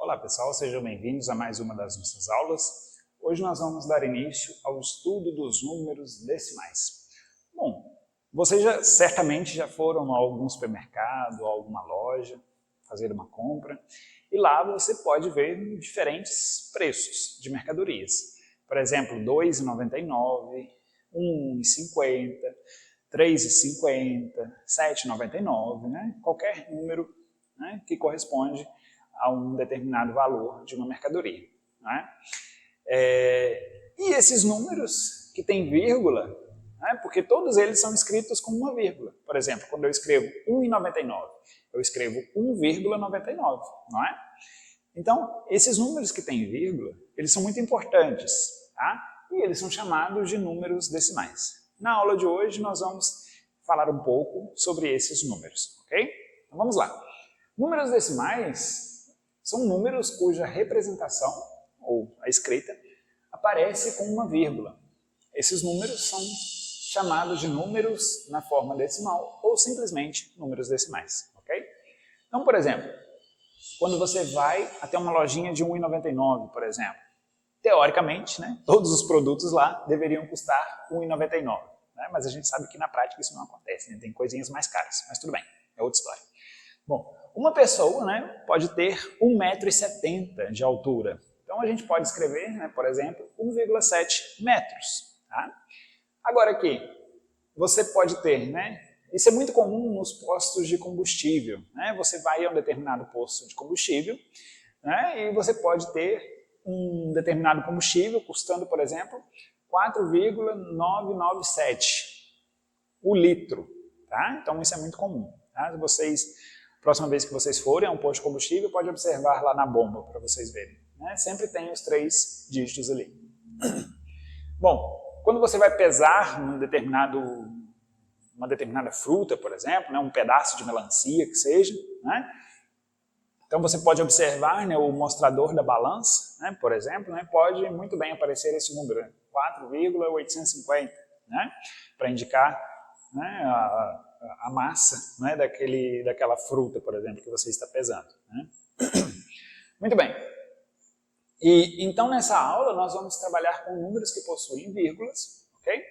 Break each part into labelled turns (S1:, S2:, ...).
S1: Olá pessoal, sejam bem-vindos a mais uma das nossas aulas. Hoje nós vamos dar início ao estudo dos números decimais. Bom, vocês certamente já foram a algum supermercado, a alguma loja, fazer uma compra, e lá você pode ver diferentes preços de mercadorias. Por exemplo, R$ 2,99, R$ 1,50, R$ 3,50, R$ 7,99, né? Qualquer número, né, que corresponde a um determinado valor de uma mercadoria. Né? E esses números que tem vírgula, né, porque todos eles são escritos com uma vírgula. Por exemplo, quando eu escrevo 1,99, eu escrevo 1,99, não é? Então, esses números que têm vírgula, eles são muito importantes, tá? E eles são chamados de números decimais. Na aula de hoje, nós vamos falar um pouco sobre esses números, ok? Então, vamos lá. Números decimais são números cuja representação, ou a escrita, aparece com uma vírgula. Esses números são chamados de números na forma decimal ou simplesmente números decimais, ok? Então, por exemplo, quando você vai até uma lojinha de R$ 1,99, por exemplo, teoricamente, né, todos os produtos lá deveriam custar R$ 1,99, né, mas a gente sabe que na prática isso não acontece, né, tem coisinhas mais caras, mas tudo bem, é outra história. Bom, uma pessoa, né, pode ter 1,70 m de altura. Então a gente pode escrever, né, por exemplo, 1,7 metros. Tá? Agora aqui, você pode ter, né, isso é muito comum nos postos de combustível. Né? Você vai a um determinado posto de combustível, né, e você pode ter um determinado combustível custando, por exemplo, 4,997 o litro. Tá? Então isso é muito comum. Tá? Próxima vez que vocês forem a um posto de combustível, pode observar lá na bomba para vocês verem. Né? Sempre tem os 3 dígitos ali. Bom, quando você vai pesar uma determinada fruta, por exemplo, né? Um pedaço de melancia que seja, né? Então você pode observar, né, o mostrador da balança, né, por exemplo, né, pode muito bem aparecer esse número, 4,850, né, para indicar, né, a massa, né, daquela fruta, por exemplo, que você está pesando. Né? Muito bem. E então nessa aula nós vamos trabalhar com números que possuem vírgulas, ok?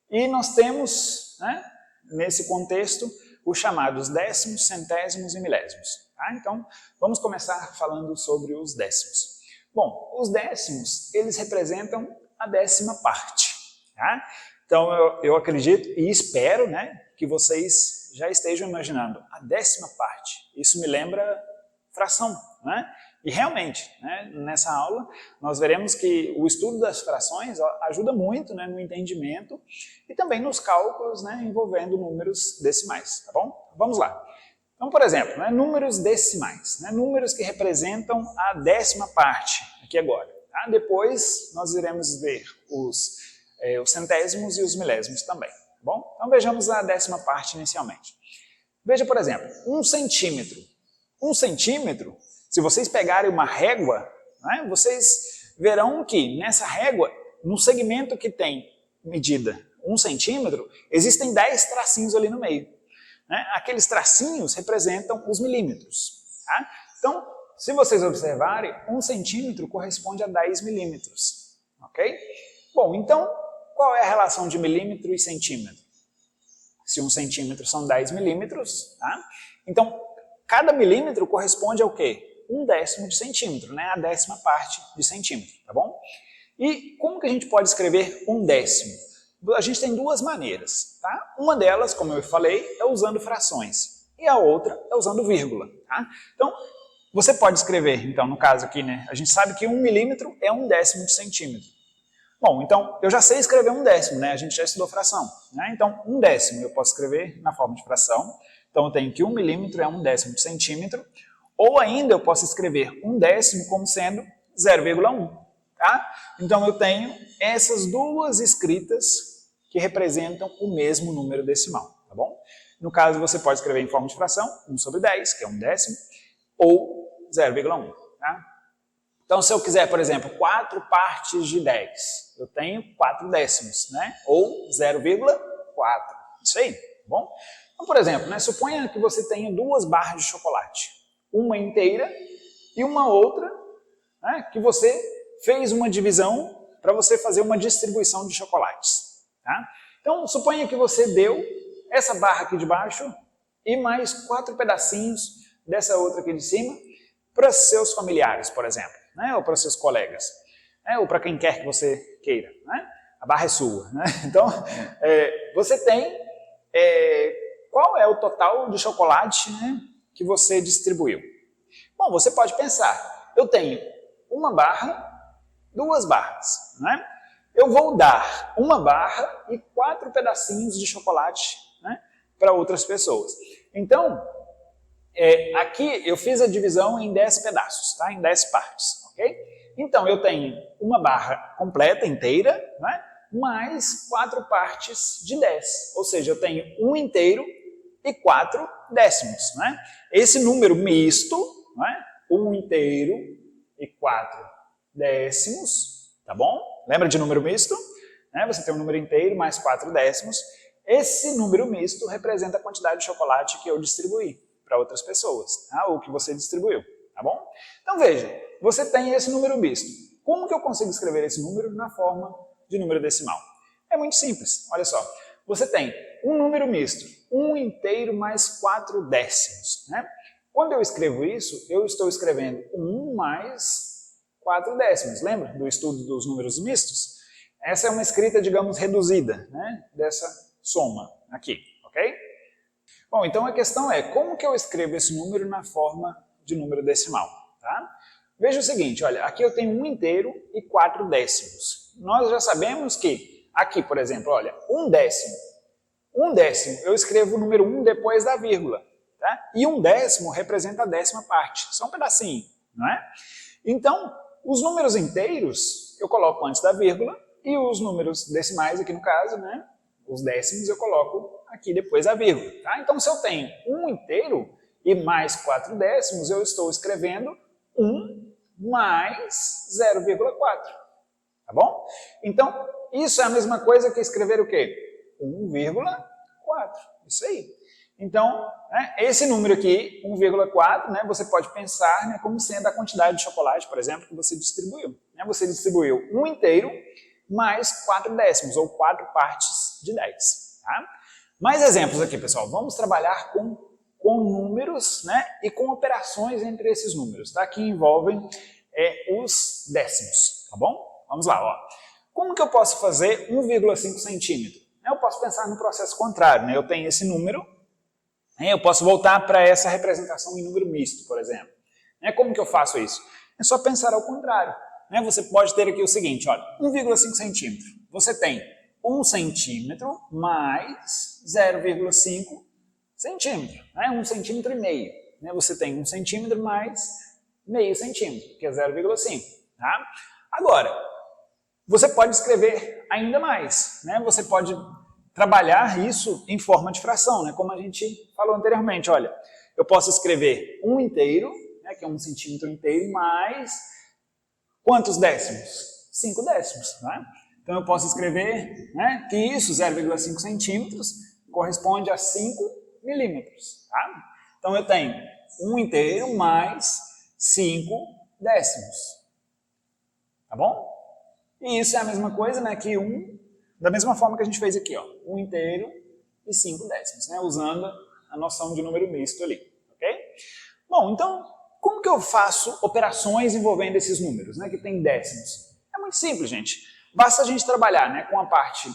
S1: E nós temos, né, nesse contexto, os chamados décimos, centésimos e milésimos. Tá? Então vamos começar falando sobre os décimos. Bom, os décimos, eles representam a 10ª parte. Tá? Então eu acredito e espero, né, que vocês já estejam imaginando a 10ª parte. Isso me lembra fração, né? E realmente, né, nessa aula, nós veremos que o estudo das frações ajuda muito, né, no entendimento e também nos cálculos, né, envolvendo números decimais, tá bom? Vamos lá. Então, por exemplo, né, números decimais, né, números que representam a 10ª parte, aqui agora. Tá? Depois nós iremos ver os centésimos e os milésimos também. Bom, então vejamos a 10ª parte inicialmente. Veja, por exemplo, 1 centímetro. 1 centímetro, se vocês pegarem uma régua, né, vocês verão que nessa régua, no segmento que tem medida 1 centímetro, existem 10 tracinhos ali no meio. Né? Aqueles tracinhos representam os milímetros. Tá? Então, se vocês observarem, 1 centímetro corresponde a 10 milímetros. Ok? Bom, então, qual é a relação de milímetro e centímetro? Se 1 centímetro são 10 milímetros, tá? Então, cada milímetro corresponde ao quê? 1/10 de centímetro, né? A 10ª parte de centímetro, tá bom? E como que a gente pode escrever 1/10? A gente tem 2 maneiras, tá? Uma delas, como eu falei, é usando frações. E a outra é usando vírgula, tá? Então, você pode escrever, então, no caso aqui, né? A gente sabe que 1 milímetro é 1/10 de centímetro. Bom, então, eu já sei escrever 1/10, né? A gente já estudou fração. Né? Então, 1/10 eu posso escrever na forma de fração. Então, eu tenho que 1 milímetro é 1/10 de centímetro. Ou ainda eu posso escrever 1/10 como sendo 0,1. Tá? Então, eu tenho essas 2 escritas que representam o mesmo número decimal. Tá bom? No caso, você pode escrever em forma de fração, 1/10, que é 1/10, ou 0,1. Tá? Então, se eu quiser, por exemplo, 4 partes de 10, eu tenho 4/10, né? Ou 0,4. Isso aí, tá bom? Então, por exemplo, né, suponha que você tenha 2 barras de chocolate. Uma inteira e uma outra, né, que você fez uma divisão para você fazer uma distribuição de chocolates. Tá? Então, suponha que você deu essa barra aqui de baixo e mais 4 pedacinhos dessa outra aqui de cima para seus familiares, por exemplo, né, ou para seus colegas, né, ou para quem quer que você queira. Né? A barra é sua. Né? Então, você tem qual é o total de chocolate, né, que você distribuiu. Bom, você pode pensar, eu tenho uma barra, 2 barras. Né? Eu vou dar uma barra e 4 pedacinhos de chocolate, né, para outras pessoas. Então, aqui eu fiz a divisão em 10 pedaços, tá? Em 10 partes. Okay? Então, eu tenho uma barra completa, inteira, né, mais 4 partes de 10. Ou seja, eu tenho 1 inteiro e 4 décimos. Né? Esse número misto, né, 1 inteiro e 4 décimos, tá bom? Lembra de número misto? Né? Você tem um número inteiro mais 4 décimos. Esse número misto representa a quantidade de chocolate que eu distribuí para outras pessoas, tá? Ou que você distribuiu, tá bom? Então veja, você tem esse número misto. Como que eu consigo escrever esse número na forma de número decimal? É muito simples, olha só. Você tem um número misto, 1 inteiro mais 4 décimos. Né? Quando eu escrevo isso, eu estou escrevendo 1 mais 4 décimos. Lembra do estudo dos números mistos? Essa é uma escrita, digamos, reduzida, né, dessa soma aqui, ok? Bom, então a questão é, como que eu escrevo esse número na forma de número decimal? Tá? Veja o seguinte, olha, aqui eu tenho 1 inteiro e 4 décimos. Nós já sabemos que, aqui, por exemplo, olha, 1 décimo. 1 décimo, eu escrevo o número 1 depois da vírgula. Tá? E 1 décimo representa a 10ª parte, só um pedacinho, não é? Então, os números inteiros eu coloco antes da vírgula e os números decimais, aqui no caso, né, os décimos, eu coloco aqui depois da vírgula. Tá? Então, se eu tenho 1 inteiro e mais 4 décimos, eu estou escrevendo 1 mais 0,4. Tá bom? Então, isso é a mesma coisa que escrever o quê? 1,4. Isso aí. Então, né, esse número aqui, 1,4, né, você pode pensar, né, como sendo a quantidade de chocolate, por exemplo, que você distribuiu. Né? Você distribuiu 1 inteiro mais 4 décimos, ou 4 partes de 10. Tá? Mais exemplos aqui, pessoal. Vamos trabalhar com números, né, e com operações entre esses números, tá? Que envolvem os décimos. Tá bom? Vamos lá. Ó. Como que eu posso fazer 1,5 centímetro? Eu posso pensar no processo contrário. Né? Eu tenho esse número, eu posso voltar para essa representação em número misto, por exemplo. Como que eu faço isso? É só pensar ao contrário. Você pode ter aqui o seguinte, olha, 1,5 centímetro. Você tem 1 centímetro mais 0,5 centímetro. 1 centímetro e meio. Você tem 1 centímetro mais meio centímetro, que é 0,5. Tá? Agora, você pode escrever ainda mais. Você pode trabalhar isso em forma de fração, como a gente falou anteriormente. Olha, eu posso escrever 1 inteiro, que é 1 centímetro inteiro, mais quantos décimos? 5 décimos. Então eu posso escrever que isso, 0,5 centímetros, corresponde a 5 milímetros. Tá? Então eu tenho 1 inteiro mais 5 décimos. Tá bom? E isso é a mesma coisa, que 1, da mesma forma que a gente fez aqui, ó, 1 inteiro e 5 décimos, usando a noção de número misto ali, ok? Bom, então, como que eu faço operações envolvendo esses números, que tem décimos? É muito simples, gente. Basta a gente trabalhar com a parte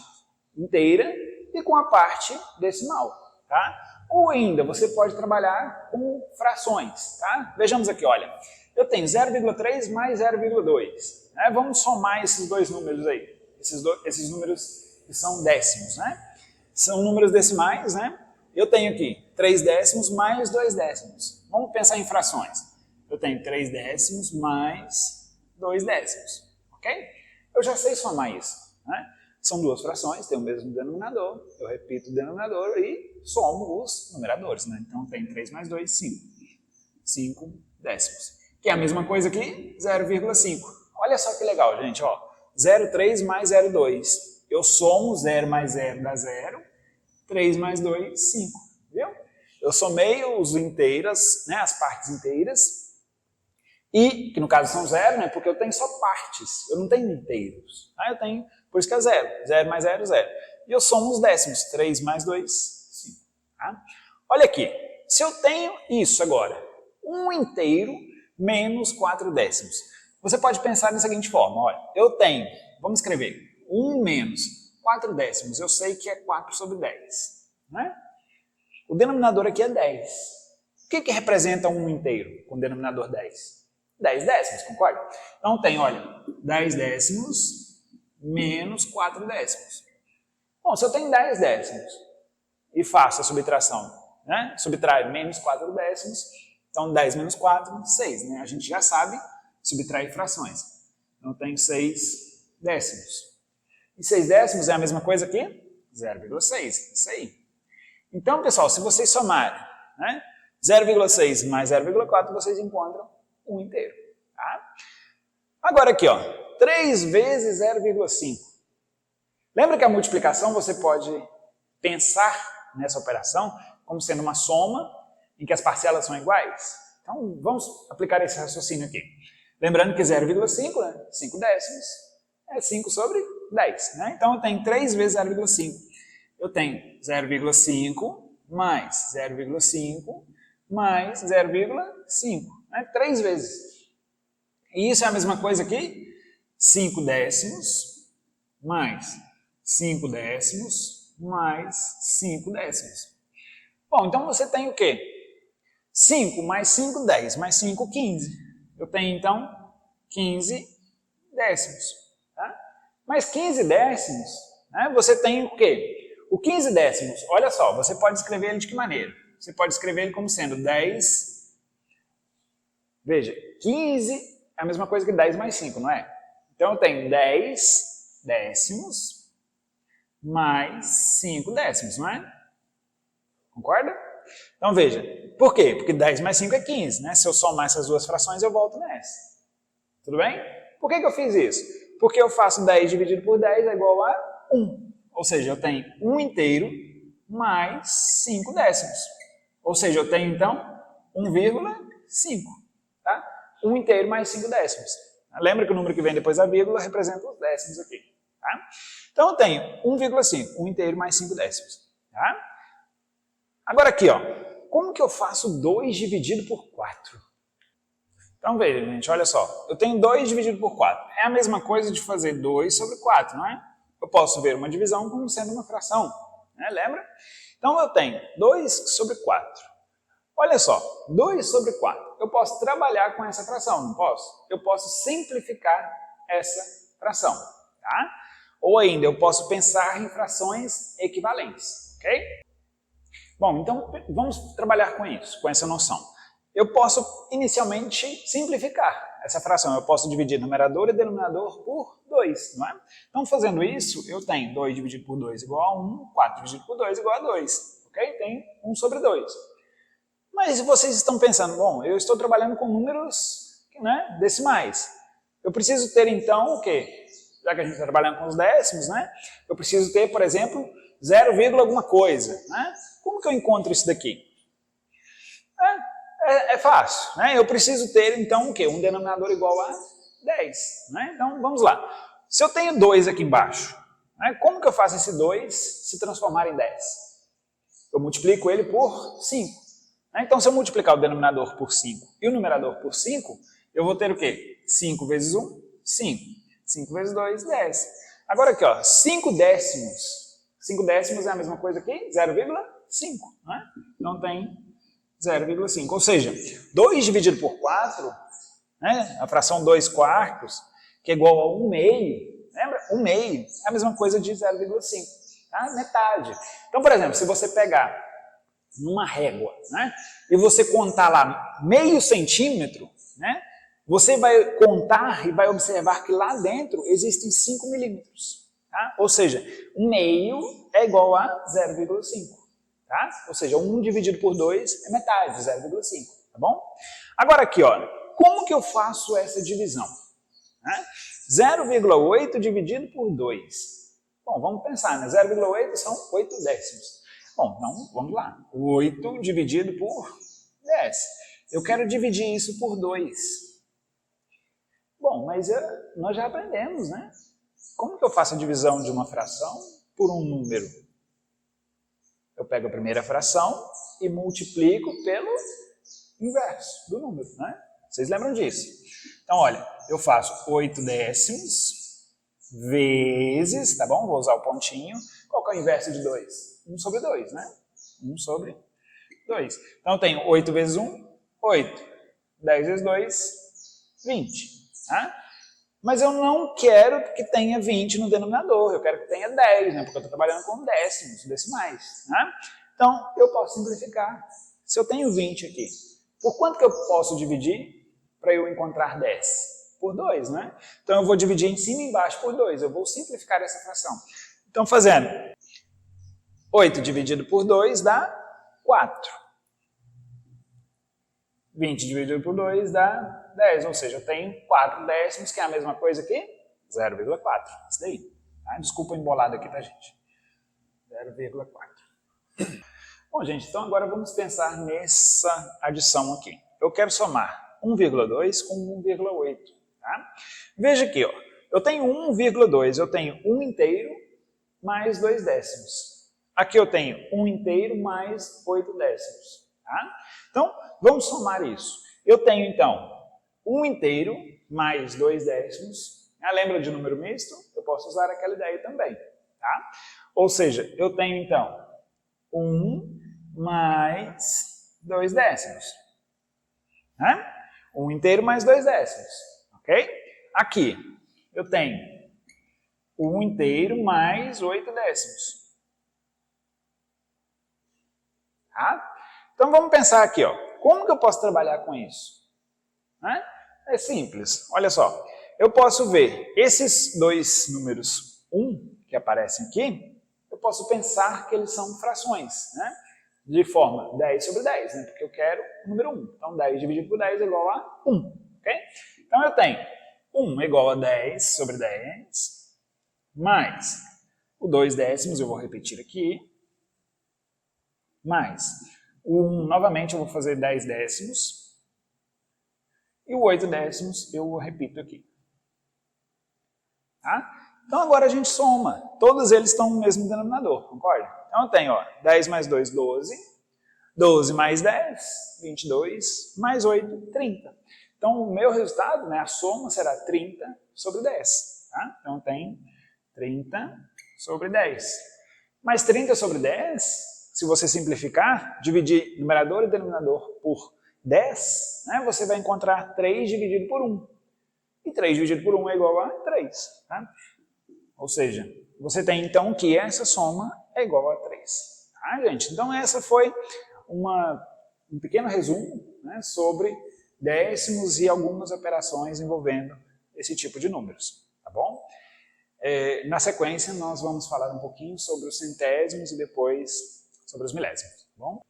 S1: inteira e com a parte decimal, tá? Ou ainda, você pode trabalhar com frações, tá? Vejamos aqui, olha, eu tenho 0,3 mais 0,2. Vamos somar esses dois números aí, esses números que são décimos, São números decimais, Eu tenho aqui 3 décimos mais 2 décimos. Vamos pensar em frações. Eu tenho 3 décimos mais 2 décimos, ok? Eu já sei somar isso, São duas frações, tem o mesmo denominador, eu repito o denominador e somo os numeradores, Então tem 3 mais 2, 5. 5 décimos. Que é a mesma coisa aqui, 0,5. Olha só que legal, gente, ó. 0,3 mais 0,2. Eu somo 0 mais 0 dá 0. 3 mais 2, 5. Viu? Eu somei os inteiras, as partes inteiras. E, que no caso são zero, né? Porque eu tenho só partes, eu não tenho inteiros. Tá? Eu tenho, por isso que é zero. Zero mais zero, zero. E eu somo os décimos. 3 mais 2, 5. Tá? Olha aqui, se eu tenho isso agora, 1 inteiro menos 4 décimos. Você pode pensar da seguinte forma, olha, eu tenho, vamos escrever, 1 menos 4 décimos, eu sei que é 4 sobre 10. Né? O denominador aqui é 10. O que representa 1 inteiro com denominador 10? 10 décimos, concorda? Então tem, olha, 10 décimos menos 4 décimos. Bom, se eu tenho 10 décimos e faço a subtração, né? Subtrai menos 4 décimos, então 10 menos 4, 6. Né? A gente já sabe subtrair frações. Então eu tenho 6 décimos. E 6 décimos é a mesma coisa que 0,6. Isso aí. Então, pessoal, se vocês somarem, né, 0,6 mais 0,4, vocês encontram 1 inteiro. Tá? Agora aqui, ó, 3 vezes 0,5. Lembra que a multiplicação você pode pensar nessa operação como sendo uma soma em que as parcelas são iguais? Então, vamos aplicar esse raciocínio aqui. Lembrando que 0,5, né, 5 décimos, é 5 sobre 10. Né? Então, eu tenho 3 vezes 0,5. Eu tenho 0,5 mais 0,5 mais 0,5. Né? 3 vezes. E isso é a mesma coisa aqui? 5 décimos mais 5 décimos mais 5 décimos. Bom, então você tem o quê? 5 mais 5, 10, mais 5, 15. Eu tenho, então, 15 décimos. Tá? Mas 15 décimos, né, você tem o quê? O 15 décimos, olha só, você pode escrever ele de que maneira? Você pode escrever ele como sendo 10... Veja, 15 é a mesma coisa que 10 mais 5, não é? Então eu tenho 10 décimos mais 5 décimos, não é? Concorda? Então veja, por quê? Porque 10 mais 5 é 15, né? Se eu somar essas duas frações, eu volto nessa. Tudo bem? Por que eu fiz isso? Porque eu faço 10 dividido por 10 é igual a 1. Ou seja, eu tenho 1 inteiro mais 5 décimos. Ou seja, eu tenho, então, 1,5. Tá? 1 inteiro mais 5 décimos. Lembra que o número que vem depois da vírgula representa os décimos aqui. Tá? Então eu tenho 1,5, 1 inteiro mais 5 décimos. Tá? Agora aqui, ó, como que eu faço 2 dividido por 4? Então veja, gente, olha só. Eu tenho 2 dividido por 4. É a mesma coisa de fazer 2 sobre 4, não é? Eu posso ver uma divisão como sendo uma fração. Né? Lembra? Então eu tenho 2 sobre 4. Olha só, 2 sobre 4. Eu posso trabalhar com essa fração, não posso? Eu posso simplificar essa fração. Tá? Ou ainda, eu posso pensar em frações equivalentes. Ok? Bom, então vamos trabalhar com isso, com essa noção. Eu posso inicialmente simplificar essa fração. Eu posso dividir numerador e denominador por 2, não é? Então, fazendo isso, eu tenho 2 dividido por 2 igual a 1, 4 dividido por 2 igual a 2. Ok? Tem 1 sobre 2. Mas vocês estão pensando, bom, eu estou trabalhando com números, né, decimais. Eu preciso ter, então, o quê? Já que a gente está trabalhando com os décimos, né? Eu preciso ter, por exemplo, 0, alguma coisa. Né? Como que eu encontro isso daqui? É fácil. Né? Eu preciso ter, então, o quê? Um denominador igual a 10. Né? Então, vamos lá. Se eu tenho 2 aqui embaixo, né, como que eu faço esse 2 se transformar em 10? Eu multiplico ele por 5. Né? Então, se eu multiplicar o denominador por 5 e o numerador por 5, eu vou ter o quê? 5 vezes 1, 5. 5 vezes 2, 10. Agora aqui, ó, 5 décimos. 5 décimos é a mesma coisa que 0,5. Né? Então tem 0,5. Ou seja, 2 dividido por 4, né, a fração 2 quartos, que é igual a 1 meio, lembra? 1 meio é a mesma coisa de 0,5. Tá? Metade. Então, por exemplo, se você pegar numa régua, né, e você contar lá meio centímetro, né, você vai contar e vai observar que lá dentro existem 5 milímetros. Tá? Ou seja, 1 meio é igual a 0,5. Tá? Ou seja, 1 dividido por 2 é metade, 0,5. Tá bom? Agora aqui, olha, como que eu faço essa divisão? Né? 0,8 dividido por 2. Bom, vamos pensar, né? 0,8 são 8 décimos. Bom, então vamos lá. 8 dividido por 10. Eu quero dividir isso por 2. Bom, mas nós já aprendemos, né? Como que eu faço a divisão de uma fração por um número? Eu pego a primeira fração e multiplico pelo inverso do número, né? Vocês lembram disso? Então, olha, eu faço 8 décimos vezes, tá bom? Vou usar o pontinho. Qual que é o inverso de 2? 1 sobre 2, né? 1 sobre 2. Então, eu tenho 8 vezes 1, 8. 10 vezes 2, 20. Tá? Mas eu não quero que tenha 20 no denominador, eu quero que tenha 10, né? Porque eu estou trabalhando com décimos, decimais. Né? Então, eu posso simplificar. Se eu tenho 20 aqui, por quanto que eu posso dividir para eu encontrar 10? Por 2, né? Então, eu vou dividir em cima e embaixo por 2. Eu vou simplificar essa fração. Então, fazendo 8 dividido por 2 dá 4. 20 dividido por 2 dá 10, ou seja, eu tenho 4 décimos, que é a mesma coisa que 0,4. Isso daí. Tá? Desculpa o embolado aqui, tá, gente? 0,4. Bom, gente, então agora vamos pensar nessa adição aqui. Eu quero somar 1,2 com 1,8. Tá? Veja aqui, ó. Eu tenho 1,2, eu tenho 1 inteiro mais 2 décimos. Aqui eu tenho 1 inteiro mais 8 décimos. Tá? Então, vamos somar isso. Eu tenho, então, 1 inteiro mais 2 décimos. Lembra de número misto? Eu posso usar aquela ideia também. Tá? Ou seja, eu tenho, então, 1 mais 2 décimos. 1 inteiro mais 2 décimos. Ok? Aqui, eu tenho 1 inteiro mais 8 décimos. Tá? Então, vamos pensar aqui, ó. Como que eu posso trabalhar com isso? É simples. Olha só. Eu posso ver esses dois números 1 que aparecem aqui, eu posso pensar que eles são frações, né? De forma 10 sobre 10, né? Porque eu quero o número 1. Então, 10 dividido por 10 é igual a 1. Okay? Então, eu tenho 1 igual a 10 sobre 10, mais o 2 décimos, eu vou repetir aqui, mais o 1, novamente, eu vou fazer 10 décimos, e o 8 décimos eu repito aqui. Tá? Então, agora a gente soma. Todos eles estão no mesmo denominador, concorda? Então, eu tenho, ó, 10 mais 2, 12. 12 mais 10, 22. Mais 8, 30. Então, o meu resultado, né, a soma será 30 sobre 10. Tá? Então, eu tenho 30 sobre 10. Mas 30 sobre 10, se você simplificar, dividir numerador e denominador por 10, né, você vai encontrar 3 dividido por 1. E 3 dividido por 1 é igual a 3. Tá? Ou seja, você tem então que essa soma é igual a 3. Tá, gente? Então essa foi um pequeno resumo, né, sobre décimos e algumas operações envolvendo esse tipo de números. Tá bom? Na sequência nós vamos falar um pouquinho sobre os centésimos e depois sobre os milésimos. Tá bom?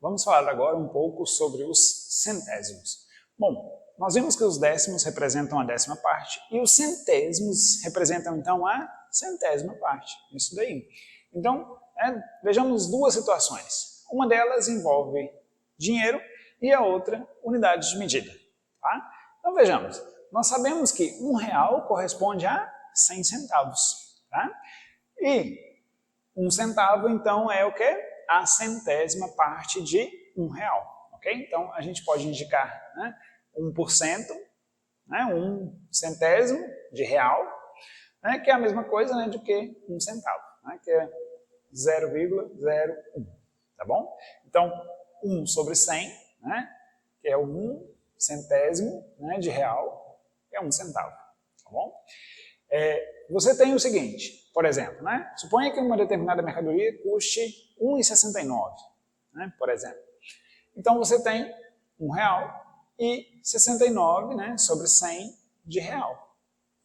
S1: Vamos falar agora um pouco sobre os centésimos. Bom, nós vimos que os décimos representam a décima parte e os centésimos representam, então, a centésima parte. Isso daí. Então, vejamos duas situações. Uma delas envolve dinheiro e a outra, unidades de medida. Tá? Então, vejamos. Nós sabemos que R$1 corresponde a 100 centavos. Tá? E 1 centavo, então, é o quê? A centésima parte de R$1. Okay? Então, a gente pode indicar, né, 1%, né, 1 centésimo de real, né, que é a mesma coisa, né, do que 1 centavo, né, que é 0,01. Tá bom? Então, 1 sobre 100, né, que é 1 centésimo, né, de real, é 1 centavo. Tá bom? Você tem o seguinte, por exemplo, né, suponha que uma determinada mercadoria custe R$1,69, né, por exemplo. Então, você tem R$1 e 69, né, sobre 100 de real.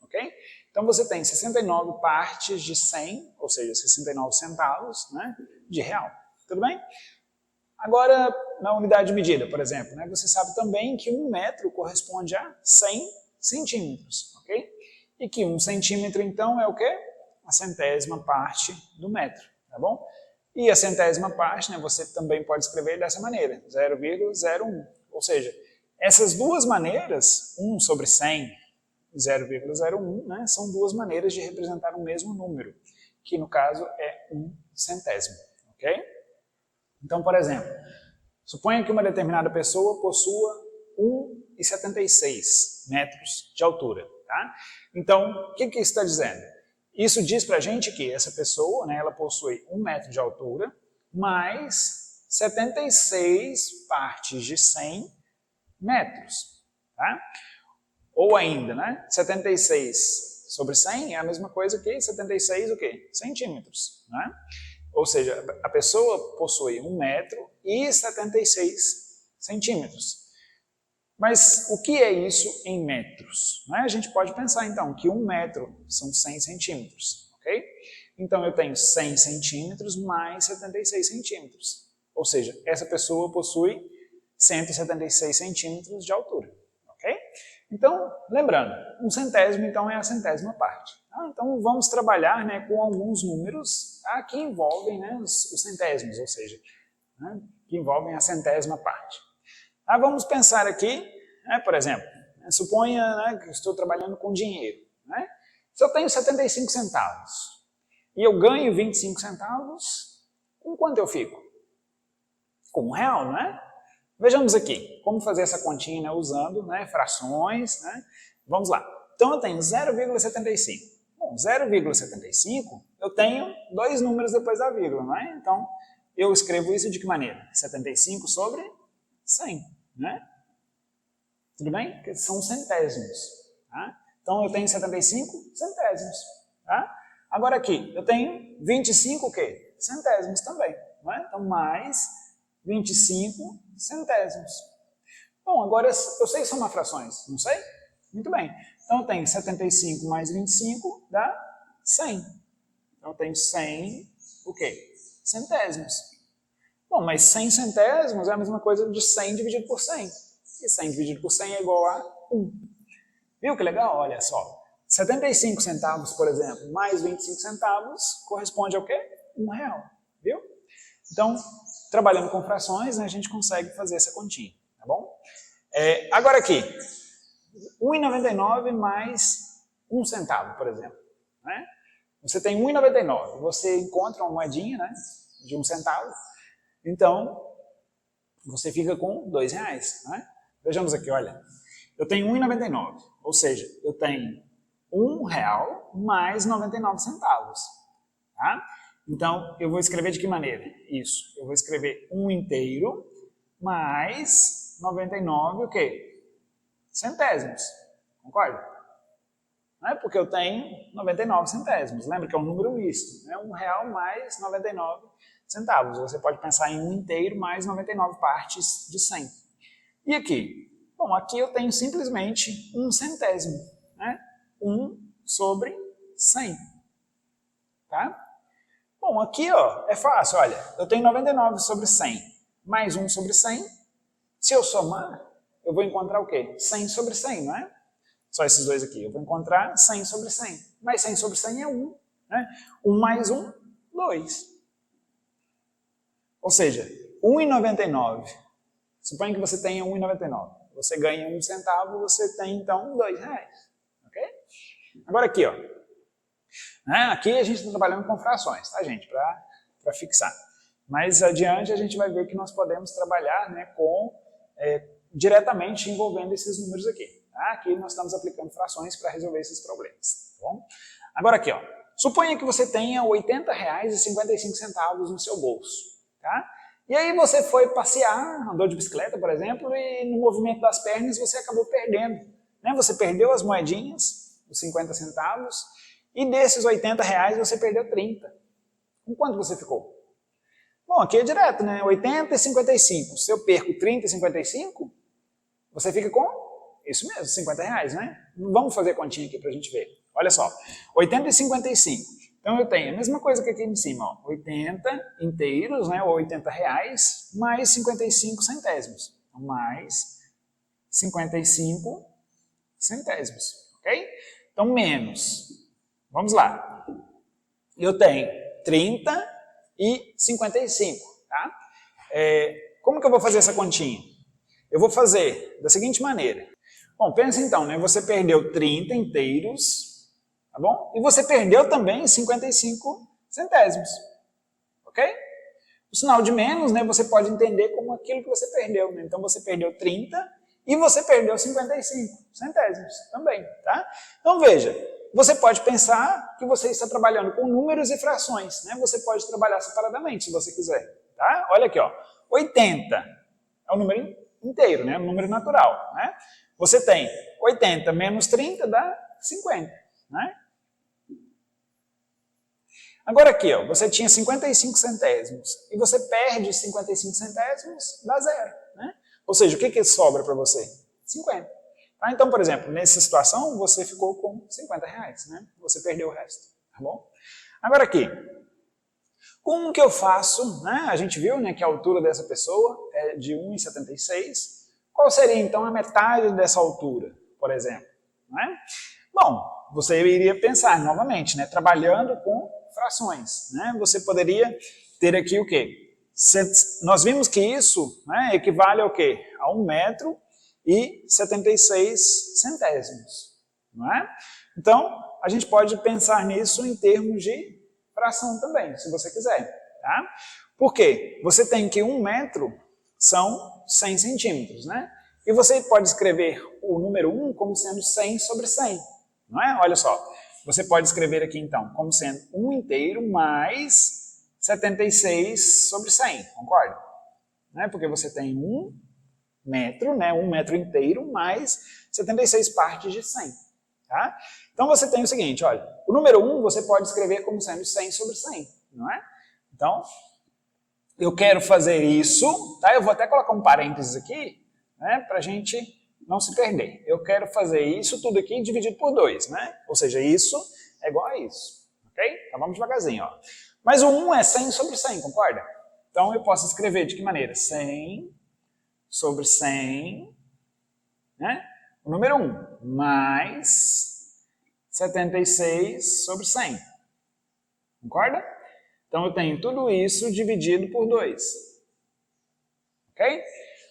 S1: Ok? Então, você tem 69 partes de 100, ou seja, 69 centavos, né, de real. Tudo bem? Agora, na unidade de medida, por exemplo, né, você sabe também que 1 metro corresponde a 100 centímetros. Ok? E que 1 centímetro, então, é o quê? A centésima parte do metro. Tá bom? E a centésima parte, né, você também pode escrever dessa maneira, 0,01. Ou seja, essas duas maneiras, 1 sobre 100 0,01, né, são duas maneiras de representar o mesmo número, que no caso é 1/100, ok? Então, por exemplo, suponha que uma determinada pessoa possua 1,76 metros de altura, tá? Então, o que isso está dizendo? Isso diz para a gente que essa pessoa, né, ela possui 1 metro de altura, mais 76 partes de 100 metros, tá? Ou ainda, né, 76 sobre 100 é a mesma coisa que 76 o quê? Centímetros, né? Ou seja, a pessoa possui 1 metro e 76 centímetros. Mas o que é isso em metros? Né? A gente pode pensar então que 1 metro são 100 centímetros, ok? Então eu tenho 100 centímetros mais 76 centímetros. Ou seja, essa pessoa possui 176 centímetros de altura, ok? Então, lembrando, 1/100 então é a centésima parte. Tá? Então vamos trabalhar, né, com alguns números, tá, que envolvem, né, os centésimos, ou seja, né, que envolvem a centésima parte. Tá? Vamos pensar aqui, né, por exemplo, suponha, né, que eu estou trabalhando com dinheiro. Né? Se eu tenho 75 centavos e eu ganho 25 centavos, com quanto eu fico? Com R$1, não é? Vejamos aqui, como fazer essa continha, né, usando, né, frações. Né? Vamos lá. Então eu tenho 0,75. Bom, 0,75 eu tenho dois números depois da vírgula, não é? Então eu escrevo isso de que maneira? 75 sobre 100, né? Tudo bem? Porque são centésimos. Tá? Então eu tenho 75 centésimos. Tá? Agora aqui, eu tenho 25 o quê? Centésimos também. Não é? Então mais 25 centésimos. Bom, agora eu sei somar frações, não sei? Muito bem. Então eu tenho 75 mais 25 dá 100. Então eu tenho 100 o quê? Centésimos. Bom, mas 100 centésimos é a mesma coisa de 100 dividido por 100. E 100 dividido por 100 é igual a 1. Viu que legal? Olha só. 75 centavos, por exemplo, mais 25 centavos corresponde ao quê? R$1. Viu? Então, trabalhando com frações, né, a gente consegue fazer essa continha. Tá bom? Agora aqui, 1,99 mais 1 centavo, por exemplo. Né? Você tem 1,99, você encontra uma moedinha, né, de 1 centavo, então você fica com R$2. Né? Vejamos aqui, olha, eu tenho 1,99, ou seja, eu tenho R$1 mais 99 centavos. Tá? Então, eu vou escrever de que maneira? Isso, eu vou escrever 1 inteiro mais 99 o quê? Centésimos. Concorda? Não é porque eu tenho 99 centésimos. Lembra que é um número misto. Né? R$1 mais 99 centavos. Você pode pensar em 1 inteiro mais 99 partes de 100. E aqui? Bom, aqui eu tenho simplesmente 1 centésimo. Né? 1 sobre 100. Tá? Bom, aqui ó, é fácil. Olha, eu tenho 99 sobre 100 mais 1 sobre 100. Se eu somar, eu vou encontrar o quê? 100 sobre 100, não é? Só esses dois aqui. Eu vou encontrar 100 sobre 100. Mas 100 sobre 100 é 1. Né? 1 mais 1, 2. Ou seja, 1,99. Suponha que você tenha 1,99. Você ganha 1 centavo, você tem então R$2. Ok? Agora aqui, ó. Aqui a gente está trabalhando com frações, tá, gente? Para fixar. Mais adiante a gente vai ver que nós podemos trabalhar, né, diretamente envolvendo esses números aqui. Tá? Aqui nós estamos aplicando frações para resolver esses problemas. Tá bom? Agora aqui, ó, suponha que você tenha R$80,55 no seu bolso. Tá? E aí você foi passear, andou de bicicleta, por exemplo, e no movimento das pernas você acabou perdendo. Né? Você perdeu as moedinhas, os 50 centavos, e desses R$80 você perdeu 30. Com quanto você ficou? Bom, aqui é direto, né? 80 e 55. Se eu perco 30 e 55, você fica com isso mesmo, R$50, né? Vamos fazer a continha aqui para a gente ver. Olha só, 80 e 55. Então eu tenho a mesma coisa que aqui em cima, ó, 80 inteiros, né, ou R$80, mais 55 centésimos. Então, mais 55 centésimos, ok? Então, menos. Vamos lá. Eu tenho 30 e 55, tá? Como que eu vou fazer essa continha? Eu vou fazer da seguinte maneira. Bom, pensa então, né? Você perdeu 30 inteiros, tá bom? E você perdeu também 55 centésimos, ok? O sinal de menos, né, você pode entender como aquilo que você perdeu, né? Então você perdeu 30 e você perdeu 55 centésimos também, tá? Então veja, você pode pensar que você está trabalhando com números e frações, né? Você pode trabalhar separadamente se você quiser, tá? Olha aqui, ó, 80 é um número inteiro, né? Um número natural, né? Você tem 80 menos 30 dá 50, né? Agora aqui, ó, você tinha 55 centésimos e você perde 55 centésimos, dá zero, né? Ou seja, o que sobra para você? 50. Tá? Então, por exemplo, nessa situação, você ficou com 50 reais, né? Você perdeu o resto, tá bom? Agora aqui, como que eu faço, né? A gente viu, né, que a altura dessa pessoa é de 1,76. Qual seria, então, a metade dessa altura, por exemplo? Né? Bom, você iria pensar novamente, né, trabalhando com frações, né? Você poderia ter aqui o quê? Nós vimos que isso, né, equivale ao quê? A 1,76 m, não é? Então, a gente pode pensar nisso em termos de fração também, se você quiser, tá? Por quê? Você tem que 1 metro são 100 centímetros, né? E você pode escrever o número 1 como sendo 100 sobre 100, não é? Olha só. Você pode escrever aqui, então, como sendo 1 inteiro mais 76 sobre 100, concorda? Né? Porque você tem 1 metro, né? 1 metro inteiro mais 76 partes de 100. Tá? Então você tem o seguinte, olha, o número 1 você pode escrever como sendo 100 sobre 100, não é? Então, eu quero fazer isso, tá? Eu vou até colocar um parênteses aqui, né? Para a gente não se perder. Eu quero fazer isso tudo aqui dividido por 2, né? Ou seja, isso é igual a isso, ok? Então vamos devagarzinho, ó. Mas o 1 é 100 sobre 100, concorda? Então eu posso escrever de que maneira? 100 sobre 100, né? O número 1 mais 76 sobre 100, concorda? Então eu tenho tudo isso dividido por 2, ok?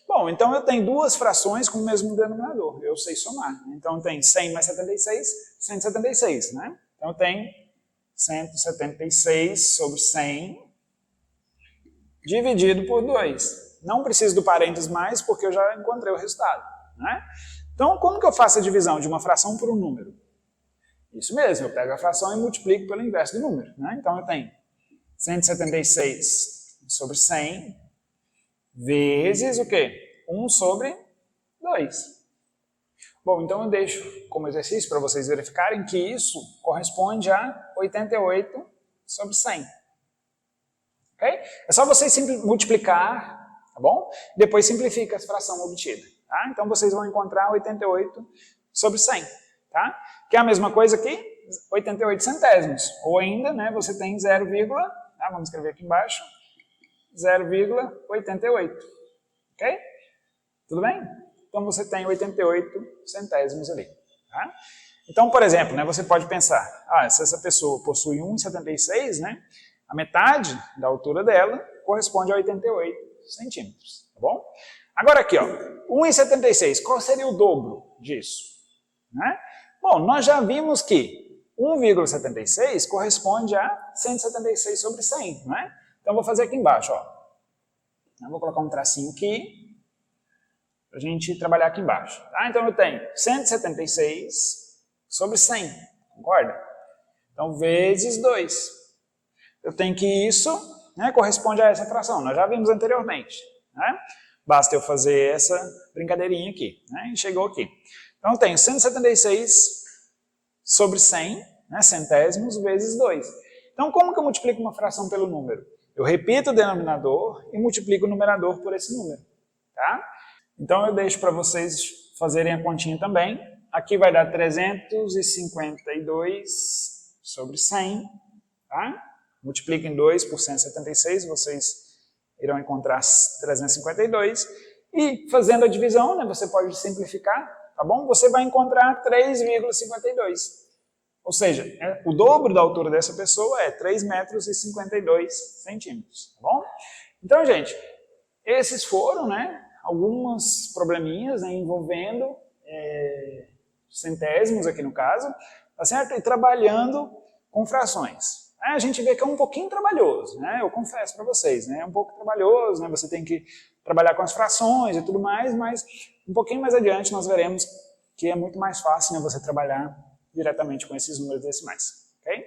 S1: Bom, então eu tenho duas frações com o mesmo denominador, eu sei somar. Então tem 100 mais 76, 176, né? Então tem 176 sobre 100 dividido por 2. Não preciso do parênteses mais porque eu já encontrei o resultado, né? Então como que eu faço a divisão de uma fração por um número? Isso mesmo, eu pego a fração e multiplico pelo inverso do número, né? Então eu tenho 176 sobre 100 vezes o quê? 1 sobre 2. Bom, então eu deixo como exercício para vocês verificarem que isso corresponde a 88 sobre 100. Ok? É só vocês multiplicar, tá bom? Depois simplifica a fração obtida. Tá? Então vocês vão encontrar 88 sobre 100. Tá? Que é a mesma coisa que 88 centésimos. Ou ainda, né, você tem 0, tá? Vamos escrever aqui embaixo, 0,88. Ok? Tudo bem? Então você tem 88 centésimos ali. Tá? Então, por exemplo, né, você pode pensar, se essa pessoa possui 1,76, né, a metade da altura dela corresponde a 88 centímetros. Tá bom? Agora aqui, ó, 1,76, qual seria o dobro disso? Né? Bom, nós já vimos que 1,76 corresponde a 176 sobre 100, né? Então, eu vou fazer aqui embaixo, ó. Eu vou colocar um tracinho aqui, para a gente trabalhar aqui embaixo. Tá? Então, eu tenho 176 sobre 100, concorda? Então, vezes 2. Eu tenho que isso, né, corresponde a essa fração, nós já vimos anteriormente. Né? Basta eu fazer essa brincadeirinha aqui, né, e chegou aqui. Então, eu tenho 176 sobre 100, né, centésimos, vezes 2. Então, como que eu multiplico uma fração pelo número? Eu repito o denominador e multiplico o numerador por esse número. Tá? Então, eu deixo para vocês fazerem a continha também. Aqui vai dar 352 sobre 100. Tá? Multipliquem 2 por 176, vocês irão encontrar 352. E fazendo a divisão, né, você pode simplificar, tá bom? Você vai encontrar 3,52. Ou seja, o dobro da altura dessa pessoa é 3 metros e 52 centímetros, tá bom? Então, gente, esses foram, né, alguns probleminhas, né, envolvendo centésimos aqui no caso, tá certo? E trabalhando com frações. A gente vê que é um pouquinho trabalhoso, né? Eu confesso para vocês, né? É um pouco trabalhoso, né? Você tem que trabalhar com as frações e tudo mais, mas um pouquinho mais adiante nós veremos que é muito mais fácil, né, você trabalhar diretamente com esses números decimais, ok?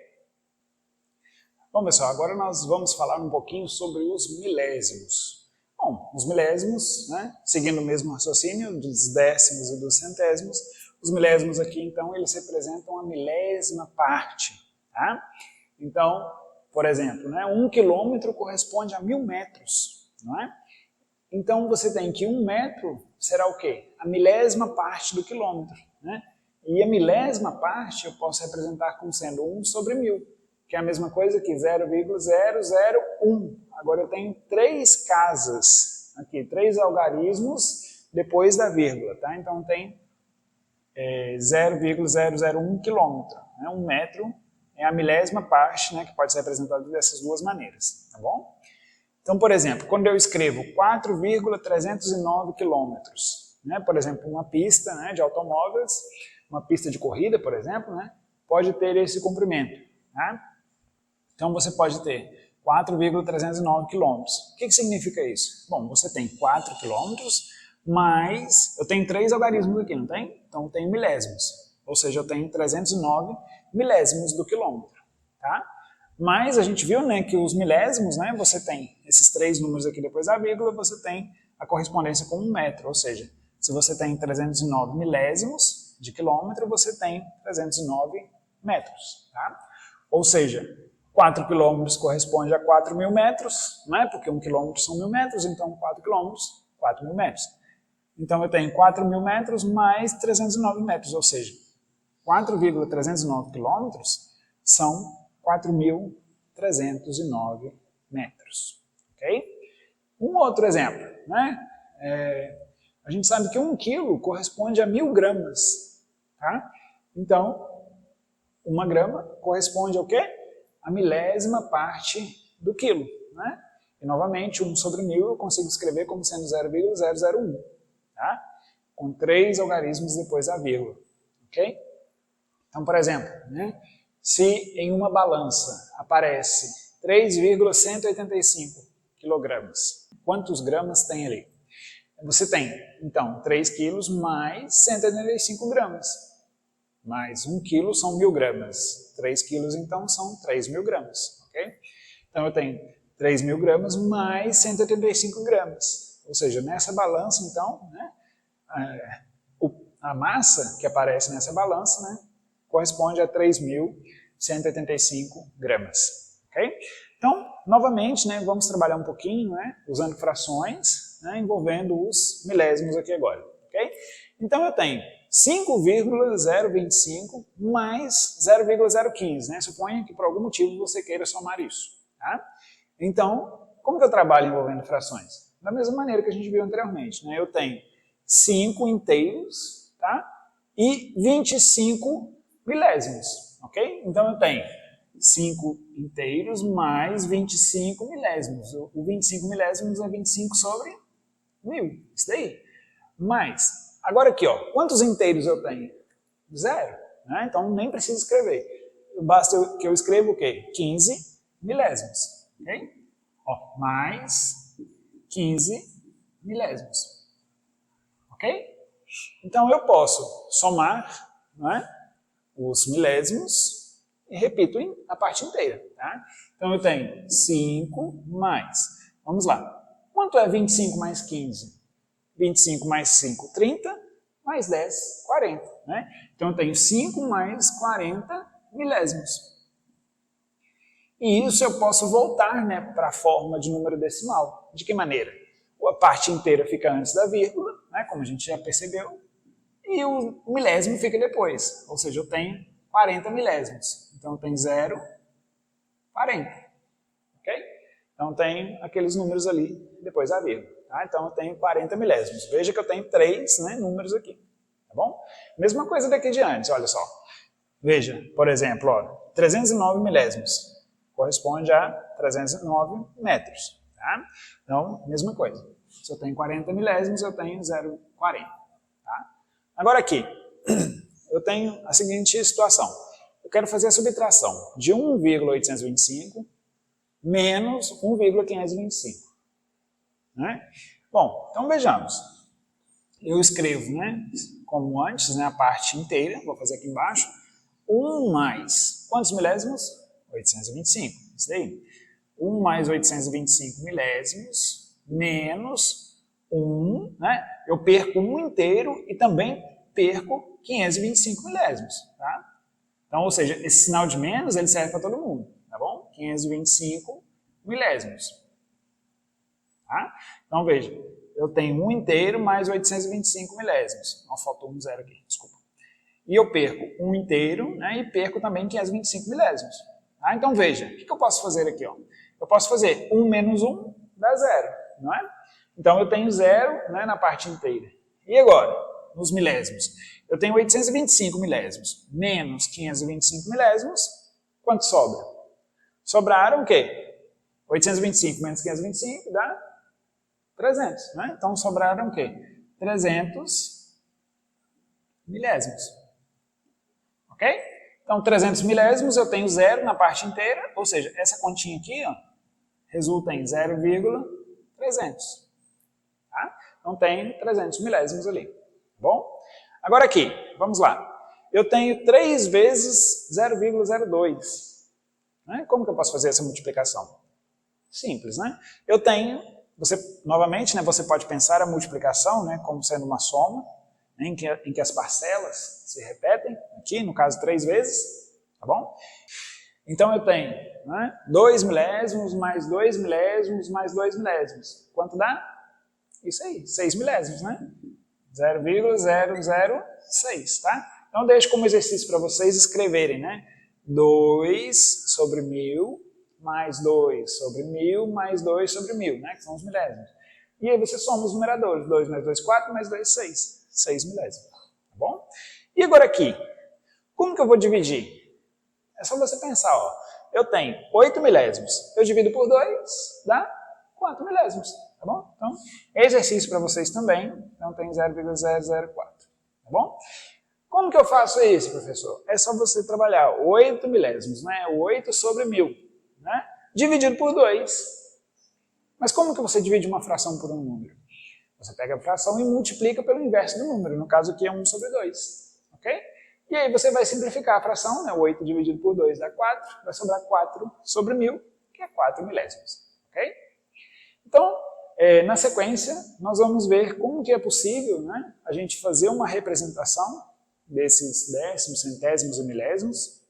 S1: Bom, pessoal, agora nós vamos falar um pouquinho sobre os milésimos. Bom, os milésimos, né, seguindo o mesmo raciocínio dos décimos e dos centésimos, os milésimos aqui, então, eles representam a milésima parte, tá? Então, por exemplo, né, 1 quilômetro corresponde a 1000 metros, não é? Então, você tem que 1 metro será o quê? A milésima parte do quilômetro, né? E a milésima parte eu posso representar como sendo 1 sobre 1000, que é a mesma coisa que 0,001. Agora eu tenho 3 casas aqui, 3 algarismos depois da vírgula, tá? Então tem 0,001 quilômetro, né? 1 metro é a milésima parte, né, que pode ser representada dessas duas maneiras, tá bom? Então, por exemplo, quando eu escrevo 4,309 quilômetros, né, por exemplo, uma pista, né, de automóveis, uma pista de corrida, por exemplo, né, pode ter esse comprimento, tá? Então você pode ter 4,309 quilômetros. O que significa isso? Bom, você tem 4 quilômetros, mas eu tenho 3 algarismos aqui, não tem? Então eu tenho milésimos, ou seja, eu tenho 309 milésimos do quilômetro, tá? Mas a gente viu, né, que os milésimos, né, você tem esses 3 números aqui depois da vírgula, você tem a correspondência com 1 metro, ou seja, se você tem 309 milésimos de quilômetro, você tem 309 metros, tá? Ou seja, 4 quilômetros corresponde a 4.000 metros, né, porque 1 quilômetro são 1000 metros, então 4 quilômetros, 4.000 metros. Então eu tenho 4.000 metros mais 309 metros, ou seja, 4,309 quilômetros são 4.309 metros, ok? Um outro exemplo, né? A gente sabe que 1 quilo corresponde a 1000 gramas, tá? Então, 1 grama corresponde ao quê? A milésima parte do quilo, né? E novamente, 1 sobre 1000 eu consigo escrever como sendo 0,001, tá? Com 3 algarismos depois da vírgula, ok? Então, por exemplo, né, se em uma balança aparece 3,185 quilogramas, quantos gramas tem ali? Você tem, então, 3 quilos mais 185 gramas. Mais 1 quilo são 1000 gramas. 3 quilos, então, são 3.000 gramas. Okay? Então, eu tenho 3.000 gramas mais 185 gramas. Ou seja, nessa balança, então, né, a massa que aparece nessa balança, né, corresponde a 3.185 gramas. Okay? Então, novamente, né, vamos trabalhar um pouquinho, né, usando frações, né, envolvendo os milésimos aqui agora. Okay? Então, eu tenho 5,025 mais 0,015. Né? Suponha que por algum motivo você queira somar isso. Tá? Então, como que eu trabalho envolvendo frações? Da mesma maneira que a gente viu anteriormente. Né? Eu tenho 5 inteiros, tá? E 25 milésimos, ok? Então eu tenho 5 inteiros mais 25 milésimos. O 25 milésimos é 25 sobre 1000, isso daí. Mas, agora aqui, ó, quantos inteiros eu tenho? 0, né? Então nem preciso escrever. Basta que eu escreva o quê? 15 milésimos, ok? Ó, mais 15 milésimos. Ok? Então eu posso somar, né, os milésimos e repito a parte inteira. Tá? Então eu tenho 5 mais, vamos lá, quanto é 25 mais 15? 25 mais 5, 30, mais 10, 40. Né? Então eu tenho 5 mais 40 milésimos. E isso eu posso voltar, né, para a forma de número decimal. De que maneira? A parte inteira fica antes da vírgula, né, como a gente já percebeu, e o milésimo fica depois. Ou seja, eu tenho 40 milésimos. Então eu tenho 0, 40. Ok? Então tem aqueles números ali depois da vírgula. Tá? Então eu tenho 40 milésimos. Veja que eu tenho 3, né, números aqui. Tá bom? Mesma coisa daqui diante, olha só. Veja, por exemplo, ó, 309 milésimos corresponde a 309 metros. Tá? Então, mesma coisa. Se eu tenho 40 milésimos, eu tenho 0,40. Tá? Agora aqui, eu tenho a seguinte situação. Eu quero fazer a subtração de 1,825 menos 1,525. Né? Bom, então vejamos. Eu escrevo, né, como antes, né, a parte inteira, vou fazer aqui embaixo, 1 mais, quantos milésimos? 825, isso daí. 1 mais 825 milésimos, menos 1, né, eu perco 1 inteiro e também perco 525 milésimos, tá? Então, ou seja, esse sinal de menos, ele serve para todo mundo, tá bom? 525 milésimos. Tá? Então, veja, eu tenho 1 inteiro mais 825 milésimos. Não, faltou um zero aqui, desculpa. E eu perco 1 inteiro, né, e perco também 525 milésimos. Tá? Então, veja, o que eu posso fazer aqui? Ó? Eu posso fazer 1 menos 1 dá 0, não é? Então, eu tenho 0, né, na parte inteira. E agora, nos milésimos? Eu tenho 825 milésimos menos 525 milésimos. Quanto sobra? Sobraram o quê? 825 menos 525 dá 300, né? Então sobraram o quê? 300 milésimos. Ok? Então 300 milésimos eu tenho 0 na parte inteira, ou seja, essa continha aqui, ó, resulta em 0,300. Tá? Então tem 300 milésimos ali. Tá bom? Agora aqui, vamos lá. Eu tenho 3 vezes 0,02. Né? Como que eu posso fazer essa multiplicação? Simples, né? Eu tenho, novamente, né, você pode pensar a multiplicação, né, como sendo uma soma, né, em que as parcelas se repetem, aqui no caso 3 vezes, tá bom? Então eu tenho, né, 2 milésimos mais 2 milésimos mais 2 milésimos. Quanto dá? Isso aí, 6 milésimos, né? 0,006, tá? Então deixo como exercício para vocês escreverem, né? 2 sobre 1000 mais 2 sobre 1000 mais 2 sobre 1000, né? Que são os milésimos. E aí você soma os numeradores. 2 mais 2, 4, mais 2, 6. 6 milésimos, tá bom? E agora aqui, como que eu vou dividir? É só você pensar, ó. Eu tenho 8 milésimos. Eu divido por 2, dá 4 milésimos, tá bom? Então, exercício para vocês também. Então tem 0,004, tá bom? Como que eu faço isso, professor? É só você trabalhar 8 milésimos, né? 8 sobre 1000, né? Dividido por 2. Mas como que você divide uma fração por um número? Você pega a fração e multiplica pelo inverso do número. No caso aqui é 1 sobre 2, ok? E aí você vai simplificar a fração, né? 8 dividido por 2 dá 4, vai sobrar 4 sobre 1000, que é 4 milésimos, ok? Então, na sequência, nós vamos ver como que é possível, né, a gente fazer uma representação desses décimos, centésimos e milésimos